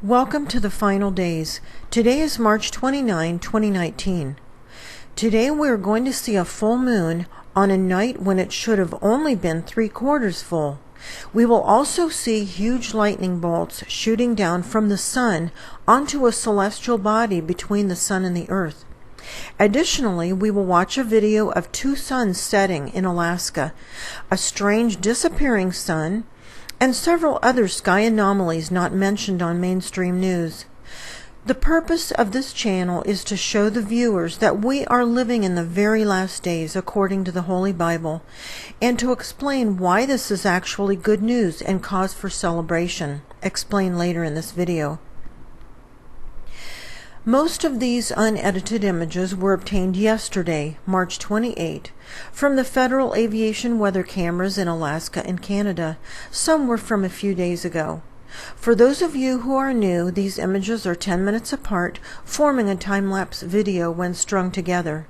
Welcome to the final days. Today is March 29, 2019. Today we are going to see a full moon on a night when it should have only been 3/4 full. We will also see huge lightning bolts shooting down from the sun onto a celestial body between the sun and the earth. Additionally, we will watch a video of two suns setting in Alaska, a strange disappearing sun, and several other sky anomalies not mentioned on mainstream news. The purpose of this channel is to show the viewers that we are living in the very last days according to the Holy Bible, and to explain why this is actually good news and cause for celebration, explained later in this video. Most of these unedited images were obtained yesterday, March 28, from the Federal Aviation weather cameras in Alaska and Canada. Some were from a few days ago. For those of you who are new, these images are 10 minutes apart, forming a time-lapse video when strung together.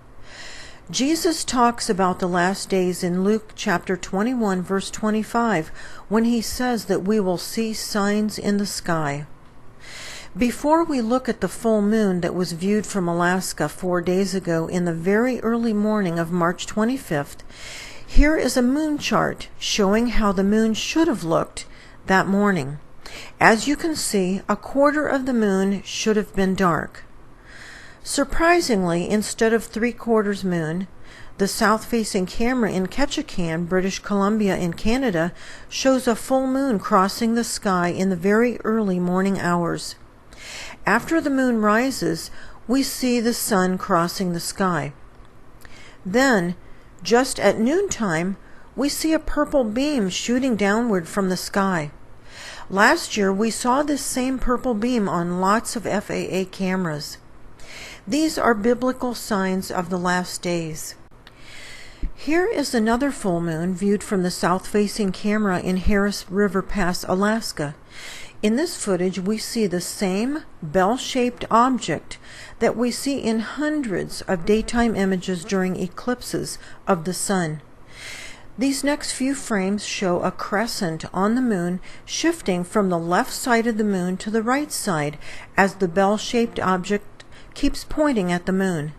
Jesus talks about the last days in Luke chapter 21, verse 25, when he says that we will see signs in the sky. Before we look at the full moon that was viewed from Alaska 4 days ago in the very early morning of March 25th, here is a moon chart showing how the moon should have looked that morning. As you can see, a quarter of the moon should have been dark. Surprisingly, instead of 3/4 moon, the south-facing camera in Ketchikan, British Columbia in Canada, shows a full moon crossing the sky in the very early morning hours. After the moon rises, we see the sun crossing the sky. Then, just at noontime, we see a purple beam shooting downward from the sky. Last year, we saw this same purple beam on lots of FAA cameras. These are biblical signs of the last days. Here is another full moon viewed from the south-facing camera in Harris River Pass, Alaska. In this footage, we see the same bell-shaped object that we see in hundreds of daytime images during eclipses of the sun. These next few frames show a crescent on the moon shifting from the left side of the moon to the right side as the bell-shaped object keeps pointing at the moon.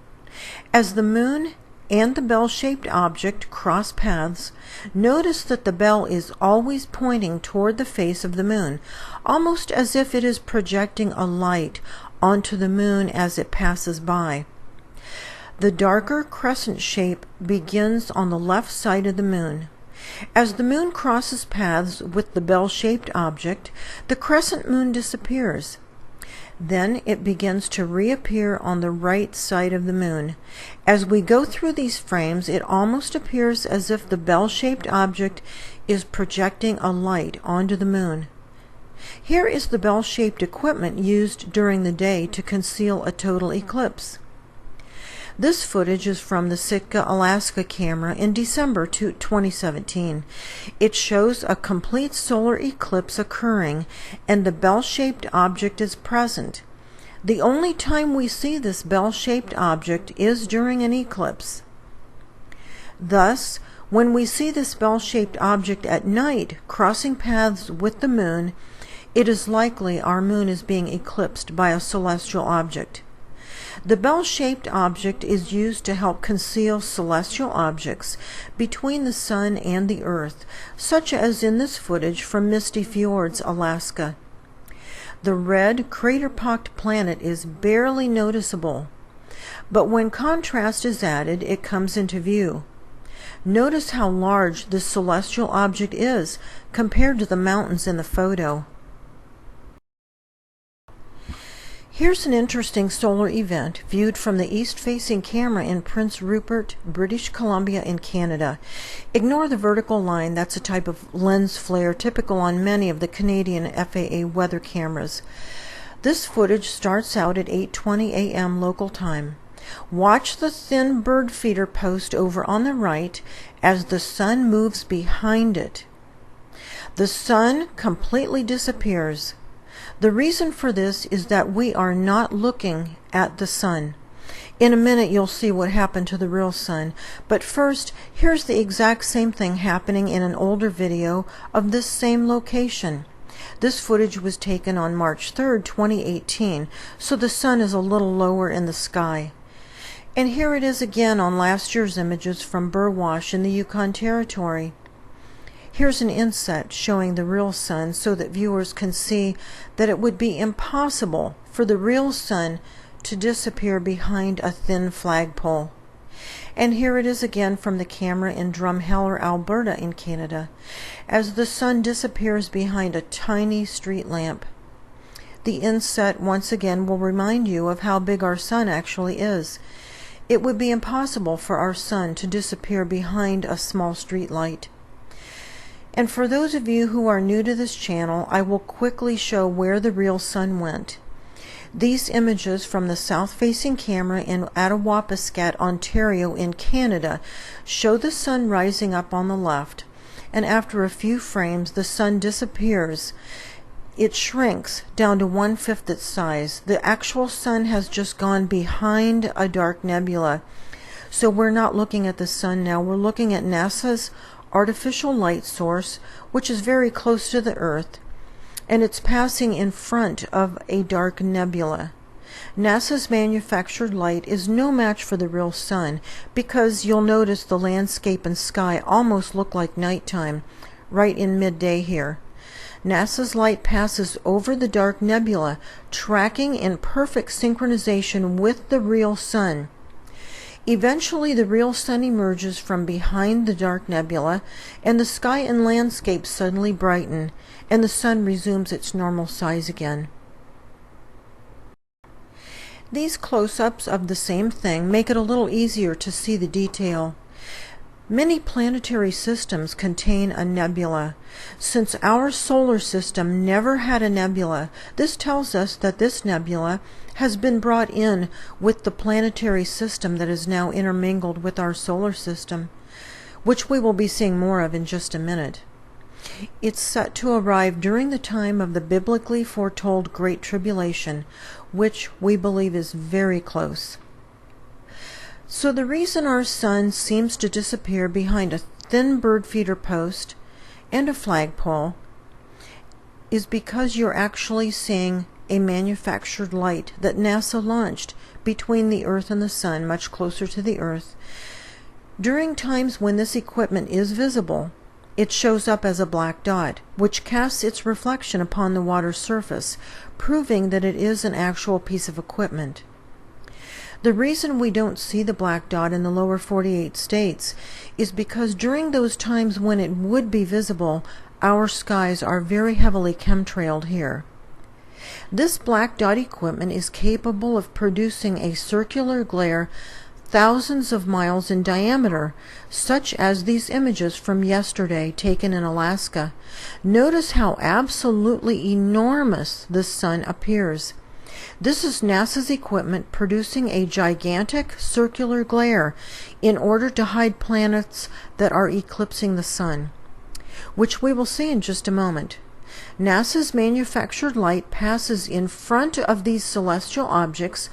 As the moon and the bell-shaped object cross paths, notice that the bell is always pointing toward the face of the moon, almost as if it is projecting a light onto the moon as it passes by. The darker crescent shape begins on the left side of the moon. As the moon crosses paths with the bell-shaped object, the crescent moon disappears. Then it begins to reappear on the right side of the moon. As we go through these frames, it almost appears as if the bell-shaped object is projecting a light onto the moon. Here is the bell-shaped equipment used during the day to conceal a total eclipse. This footage is from the Sitka, Alaska camera in December 2017. It shows a complete solar eclipse occurring, and the bell-shaped object is present. The only time we see this bell-shaped object is during an eclipse. Thus, when we see this bell-shaped object at night crossing paths with the moon, it is likely our moon is being eclipsed by a celestial object. The bell-shaped object is used to help conceal celestial objects between the sun and the earth, such as in this footage from Misty Fjords, Alaska. The red, crater-pocked planet is barely noticeable, but when contrast is added, it comes into view. Notice how large this celestial object is compared to the mountains in the photo. Here's an interesting solar event viewed from the east-facing camera in Prince Rupert, British Columbia in Canada. Ignore the vertical line, that's a type of lens flare typical on many of the Canadian FAA weather cameras. This footage starts out at 8:20 a.m. local time. Watch the thin bird feeder post over on the right as the sun moves behind it. The sun completely disappears. The reason for this is that we are not looking at the sun. In a minute you'll see what happened to the real sun, but first, here's the exact same thing happening in an older video of this same location. This footage was taken on March 3rd, 2018, so the sun is a little lower in the sky. And here it is again on last year's images from Burwash in the Yukon Territory. Here's an inset showing the real sun so that viewers can see that it would be impossible for the real sun to disappear behind a thin flagpole. And here it is again from the camera in Drumheller, Alberta in Canada, as the sun disappears behind a tiny street lamp. The inset once again will remind you of how big our sun actually is. It would be impossible for our sun to disappear behind a small street light. And for those of you who are new to this channel, I will quickly show where the real sun went. These images from the south-facing camera in Attawapiskat, Ontario in Canada show the sun rising up on the left, and after a few frames the sun disappears. It shrinks down to 1/5 its size. The actual sun has just gone behind a dark nebula. So we're not looking at the sun now, we're looking at NASA's artificial light source, which is very close to the Earth, and it's passing in front of a dark nebula. NASA's manufactured light is no match for the real sun, because you'll notice the landscape and sky almost look like nighttime, right in midday here. NASA's light passes over the dark nebula, tracking in perfect synchronization with the real sun. Eventually, the real sun emerges from behind the dark nebula, and the sky and landscape suddenly brighten, and the sun resumes its normal size again. These close-ups of the same thing make it a little easier to see the detail. Many planetary systems contain a nebula. Since our solar system never had a nebula, this tells us that this nebula has been brought in with the planetary system that is now intermingled with our solar system, which we will be seeing more of in just a minute. It's set to arrive during the time of the biblically foretold Great Tribulation, which we believe is very close. So the reason our sun seems to disappear behind a thin bird feeder post and a flagpole is because you're actually seeing a manufactured light that NASA launched between the Earth and the sun, much closer to the Earth. During times when this equipment is visible, it shows up as a black dot, which casts its reflection upon the water surface, proving that it is an actual piece of equipment. The reason we don't see the black dot in the lower 48 states is because during those times when it would be visible, our skies are very heavily chemtrailed here. This black dot equipment is capable of producing a circular glare thousands of miles in diameter, such as these images from yesterday taken in Alaska. Notice how absolutely enormous the sun appears. This is NASA's equipment producing a gigantic circular glare in order to hide planets that are eclipsing the sun, which we will see in just a moment. NASA's manufactured light passes in front of these celestial objects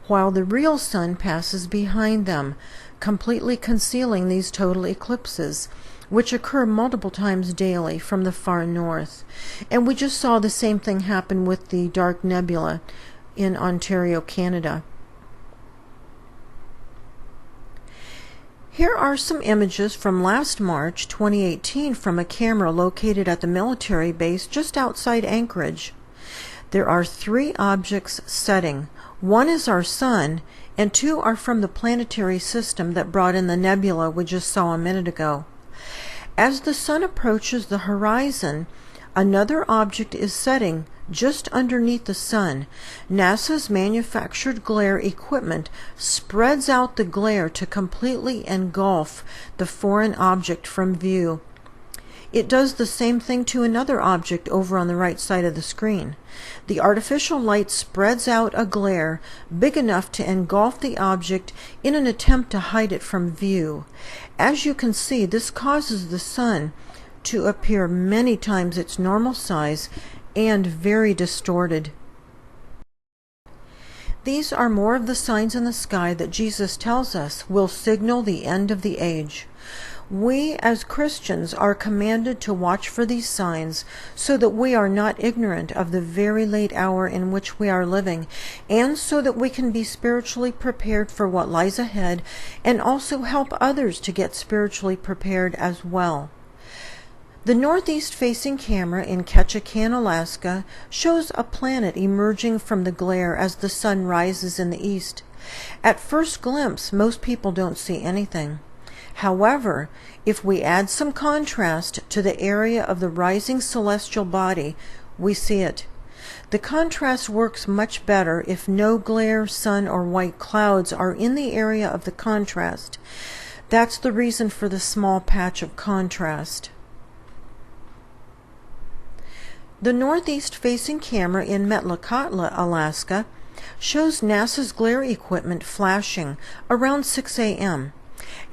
while the real sun passes behind them, completely concealing these total eclipses, which occur multiple times daily from the far north. And we just saw the same thing happen with the dark nebula in Ontario, Canada. Here are some images from last March 2018 from a camera located at the military base just outside Anchorage. There are 3 objects setting. 1 is our sun, and 2 are from the planetary system that brought in the nebula we just saw a minute ago. As the sun approaches the horizon, another object is setting just underneath the sun. NASA's manufactured glare equipment spreads out the glare to completely engulf the foreign object from view. It does the same thing to another object over on the right side of the screen. The artificial light spreads out a glare big enough to engulf the object in an attempt to hide it from view. As you can see, this causes the sun to appear many times its normal size and very distorted. These are more of the signs in the sky that Jesus tells us will signal the end of the age. We as Christians are commanded to watch for these signs so that we are not ignorant of the very late hour in which we are living, and so that we can be spiritually prepared for what lies ahead and also help others to get spiritually prepared as well. The northeast-facing camera in Ketchikan, Alaska, shows a planet emerging from the glare as the sun rises in the east. At first glimpse, most people don't see anything. However, if we add some contrast to the area of the rising celestial body, we see it. The contrast works much better if no glare, sun, or white clouds are in the area of the contrast. That's the reason for the small patch of contrast. The northeast-facing camera in Metlakatla, Alaska, shows NASA's glare equipment flashing around 6 a.m.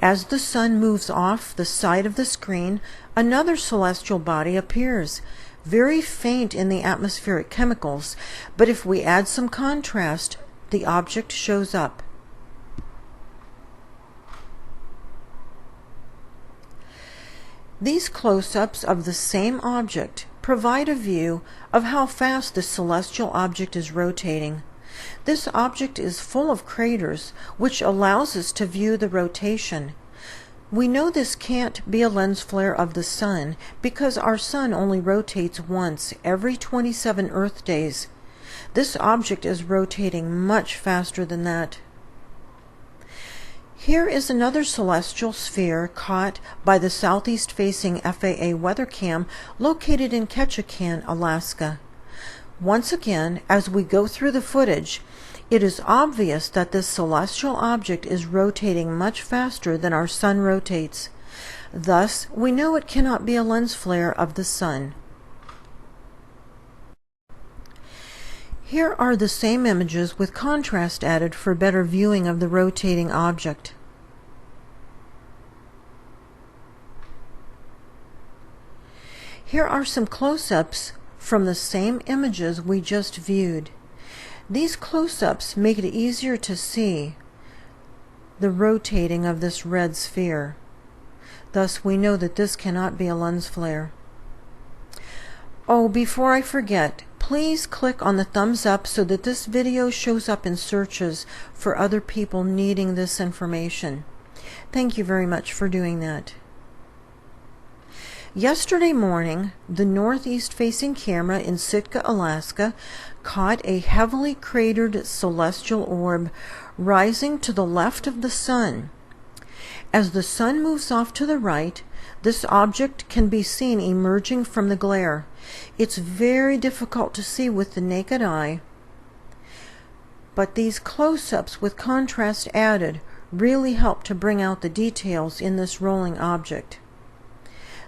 As the sun moves off the side of the screen, another celestial body appears, very faint in the atmospheric chemicals, but if we add some contrast, the object shows up. These close-ups of the same object provide a view of how fast the celestial object is rotating. This object is full of craters, which allows us to view the rotation. We know this can't be a lens flare of the sun because our sun only rotates once every 27 Earth days. This object is rotating much faster than that. Here is another celestial sphere caught by the southeast-facing FAA weather cam located in Ketchikan, Alaska. Once again, as we go through the footage, it is obvious that this celestial object is rotating much faster than our sun rotates. Thus, we know it cannot be a lens flare of the sun. Here are the same images with contrast added for better viewing of the rotating object. Here are some close-ups from the same images we just viewed. These close-ups make it easier to see the rotating of this red sphere. Thus, we know that this cannot be a lens flare. Oh, before I forget, please click on the thumbs up so that this video shows up in searches for other people needing this information. Thank you very much for doing that. Yesterday morning, the northeast-facing camera in Sitka, Alaska, caught a heavily cratered celestial orb rising to the left of the sun. As the sun moves off to the right, this object can be seen emerging from the glare. It's very difficult to see with the naked eye, but these close-ups with contrast added really help to bring out the details in this rolling object.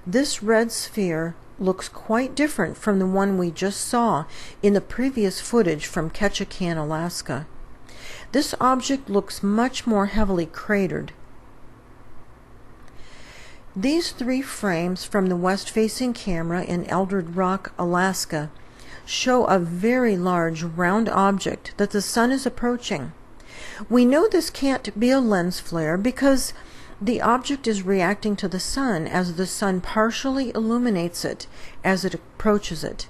This red sphere looks quite different from the one we just saw in the previous footage from Ketchikan, Alaska. This object looks much more heavily cratered. These three frames from the west-facing camera in Eldred Rock, Alaska, show a very large round object that the sun is approaching. We know this can't be a lens flare because the object is reacting to the sun as the sun partially illuminates it as it approaches it.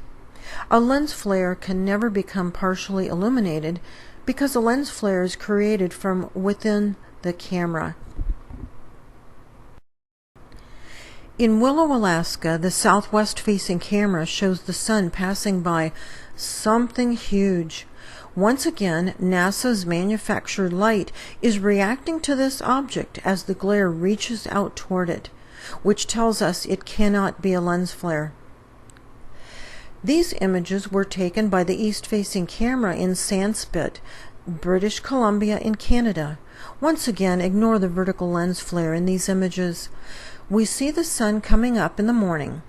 A lens flare can never become partially illuminated because a lens flare is created from within the camera. In Willow, Alaska, the southwest-facing camera shows the sun passing by something huge. Once again, NASA's manufactured light is reacting to this object as the glare reaches out toward it, which tells us it cannot be a lens flare. These images were taken by the east-facing camera in Sandspit, British Columbia in Canada. Once again, ignore the vertical lens flare in these images. We see the sun coming up in the morning.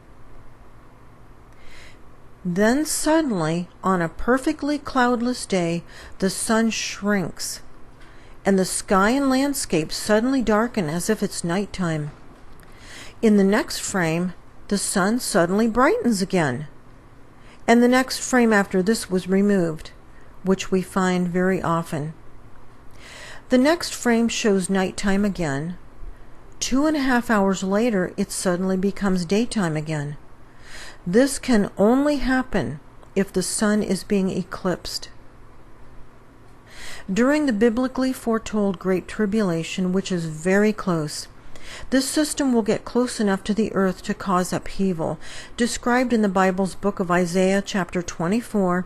Then suddenly, on a perfectly cloudless day, the sun shrinks, and the sky and landscape suddenly darken as if it's nighttime. In the next frame, the sun suddenly brightens again, and the next frame after this was removed, which we find very often. The next frame shows nighttime again, 2.5 hours later, it suddenly becomes daytime again. This can only happen if the sun is being eclipsed. During the biblically foretold Great Tribulation, which is very close, this system will get close enough to the earth to cause upheaval, described in the Bible's book of Isaiah chapter 24,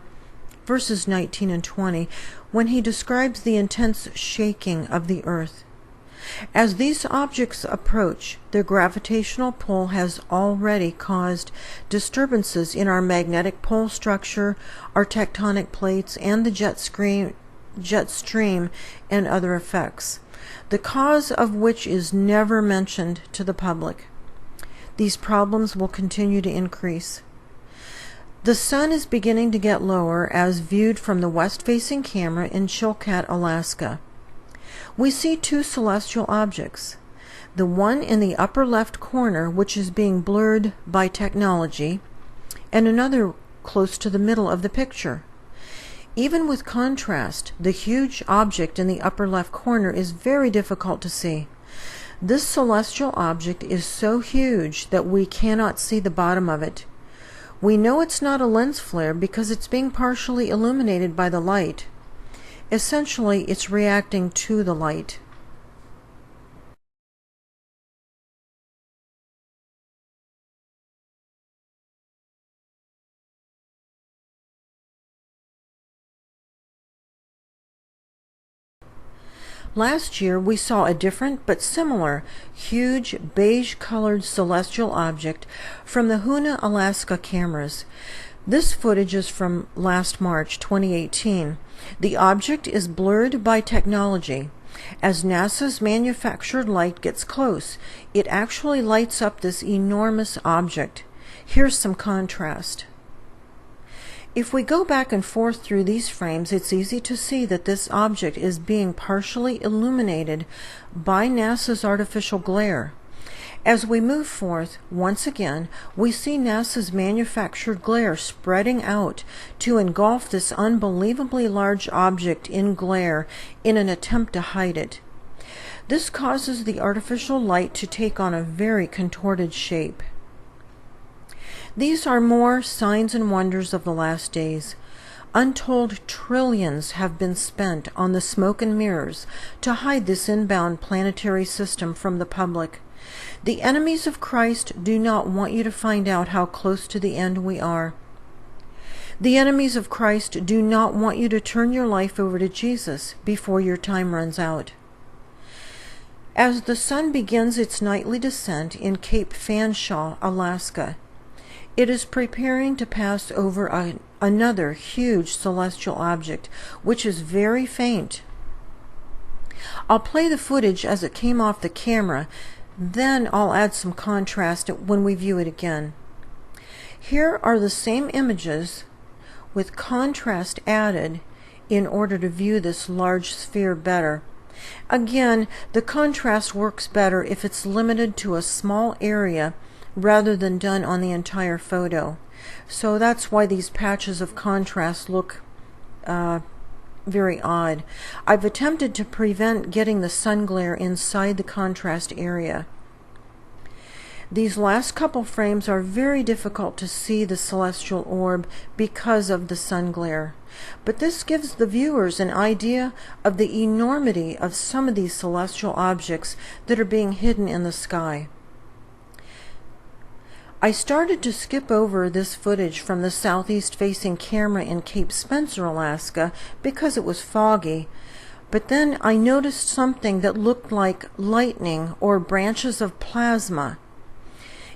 verses 19 and 20, when he describes the intense shaking of the earth. As these objects approach, their gravitational pull has already caused disturbances in our magnetic pole structure, our tectonic plates, and the jet stream and other effects, the cause of which is never mentioned to the public. These problems will continue to increase. The sun is beginning to get lower as viewed from the west-facing camera in Chilkat, Alaska. We see two celestial objects, the one in the upper left corner, which is being blurred by technology, and another close to the middle of the picture. Even with contrast, the huge object in the upper left corner is very difficult to see. This celestial object is so huge that we cannot see the bottom of it. We know it's not a lens flare because it's being partially illuminated by the light. Essentially, it's reacting to the light. Last year, we saw a different but similar, huge beige-colored celestial object from the Hoonah, Alaska cameras. This footage is from last March 2018. The object is blurred by technology. As NASA's manufactured light gets close, it actually lights up this enormous object. Here's some contrast. If we go back and forth through these frames, it's easy to see that this object is being partially illuminated by NASA's artificial glare. As we move forth, once again, we see NASA's manufactured glare spreading out to engulf this unbelievably large object in glare in an attempt to hide it. This causes the artificial light to take on a very contorted shape. These are more signs and wonders of the last days. Untold trillions have been spent on the smoke and mirrors to hide this inbound planetary system from the public. The enemies of Christ do not want you to find out how close to the end we are. The enemies of Christ do not want you to turn your life over to Jesus before your time runs out. As the sun begins its nightly descent in Cape Fanshawe, Alaska, it is preparing to pass over another huge celestial object, which is very faint. I'll play the footage as it came off the camera, then I'll add some contrast when we view it again. Here are the same images with contrast added in order to view this large sphere better. Again, the contrast works better if it's limited to a small area rather than done on the entire photo. So that's why these patches of contrast look very odd. I've attempted to prevent getting the sun glare inside the contrast area. These last couple frames are very difficult to see the celestial orb because of the sun glare. But this gives the viewers an idea of the enormity of some of these celestial objects that are being hidden in the sky. I started to skip over this footage from the southeast-facing camera in Cape Spencer, Alaska, because it was foggy, but then I noticed something that looked like lightning or branches of plasma.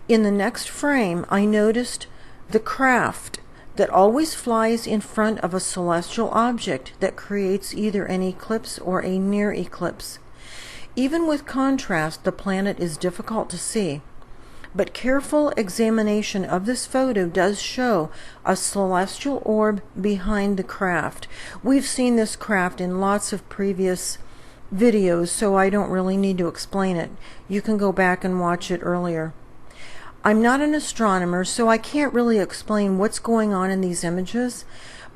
In the next frame, I noticed the craft that always flies in front of a celestial object that creates either an eclipse or a near eclipse. Even with contrast, the planet is difficult to see. But careful examination of this photo does show a celestial orb behind the craft. We've seen this craft in lots of previous videos, so I don't really need to explain it. You can go back and watch it earlier. I'm not an astronomer, so I can't really explain what's going on in these images,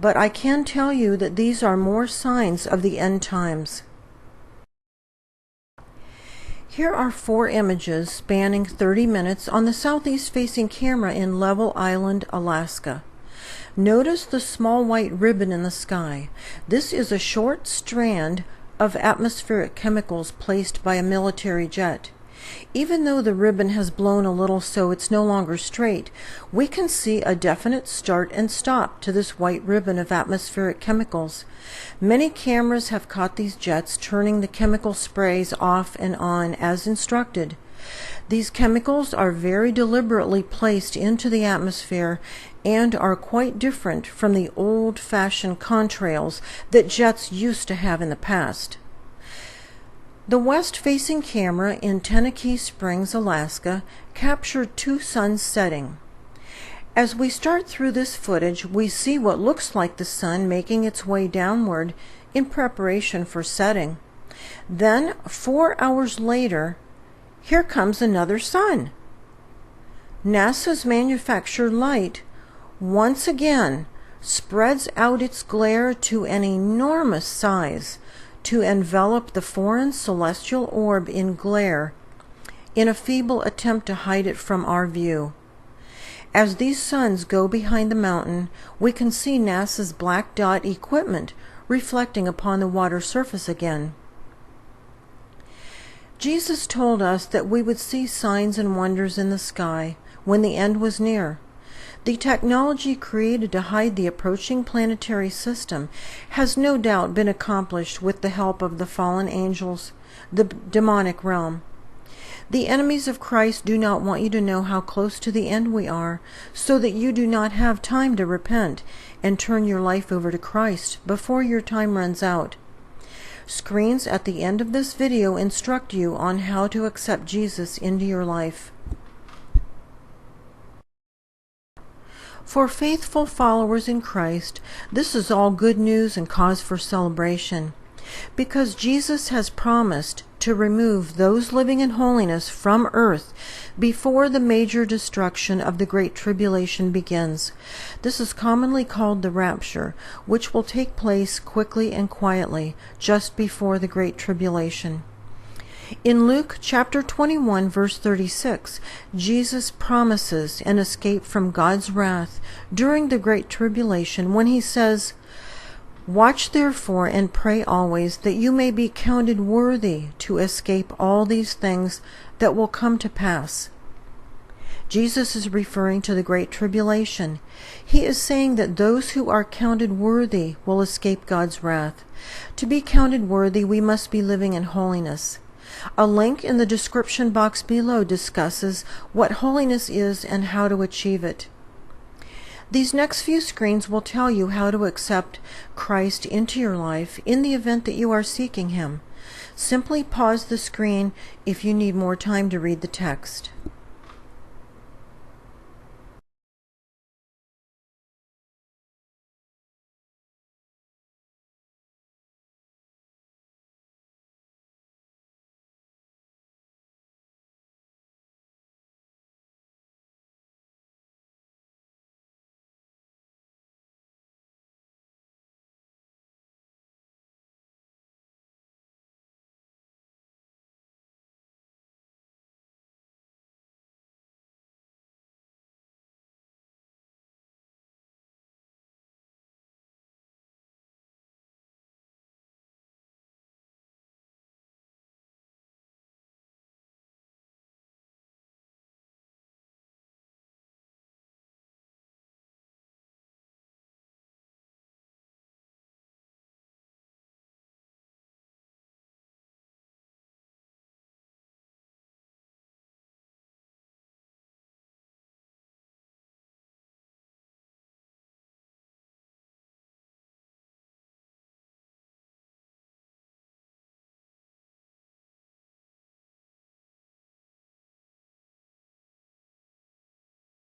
but I can tell you that these are more signs of the end times. Here are 4 images spanning 30 minutes on the southeast-facing camera in Level Island, Alaska. Notice the small white ribbon in the sky. This is a short strand of atmospheric chemicals placed by a military jet. Even though the ribbon has blown a little so it's no longer straight, we can see a definite start and stop to this white ribbon of atmospheric chemicals. Many cameras have caught these jets turning the chemical sprays off and on as instructed. These chemicals are very deliberately placed into the atmosphere and are quite different from the old-fashioned contrails that jets used to have in the past. The west-facing camera in Tenakee Springs, Alaska, captured 2 suns setting. As we start through this footage, we see what looks like the sun making its way downward in preparation for setting. Then, 4 hours later, here comes another sun. NASA's manufactured light once again spreads out its glare to an enormous size to envelop the foreign celestial orb in glare in a feeble attempt to hide it from our view. As these suns go behind the mountain, we can see NASA's black dot equipment reflecting upon the water surface again. Jesus told us that we would see signs and wonders in the sky when the end was near. The technology created to hide the approaching planetary system has no doubt been accomplished with the help of the fallen angels, the demonic realm. The enemies of Christ do not want you to know how close to the end we are, so that you do not have time to repent and turn your life over to Christ before your time runs out. Screens at the end of this video instruct you on how to accept Jesus into your life. For faithful followers in Christ, this is all good news and cause for celebration, because Jesus has promised to remove those living in holiness from earth before the major destruction of the Great Tribulation begins. This is commonly called the rapture, which will take place quickly and quietly just before the Great Tribulation. In Luke chapter 21, verse 36, Jesus promises an escape from God's wrath during the Great Tribulation when he says, "Watch therefore and pray always, that you may be counted worthy to escape all these things that will come to pass." Jesus is referring to the Great Tribulation. He is saying that those who are counted worthy will escape God's wrath. To be counted worthy, we must be living in holiness. A link in the description box below discusses what holiness is and how to achieve it. These next few screens will tell you how to accept Christ into your life in the event that you are seeking Him. Simply pause the screen if you need more time to read the text.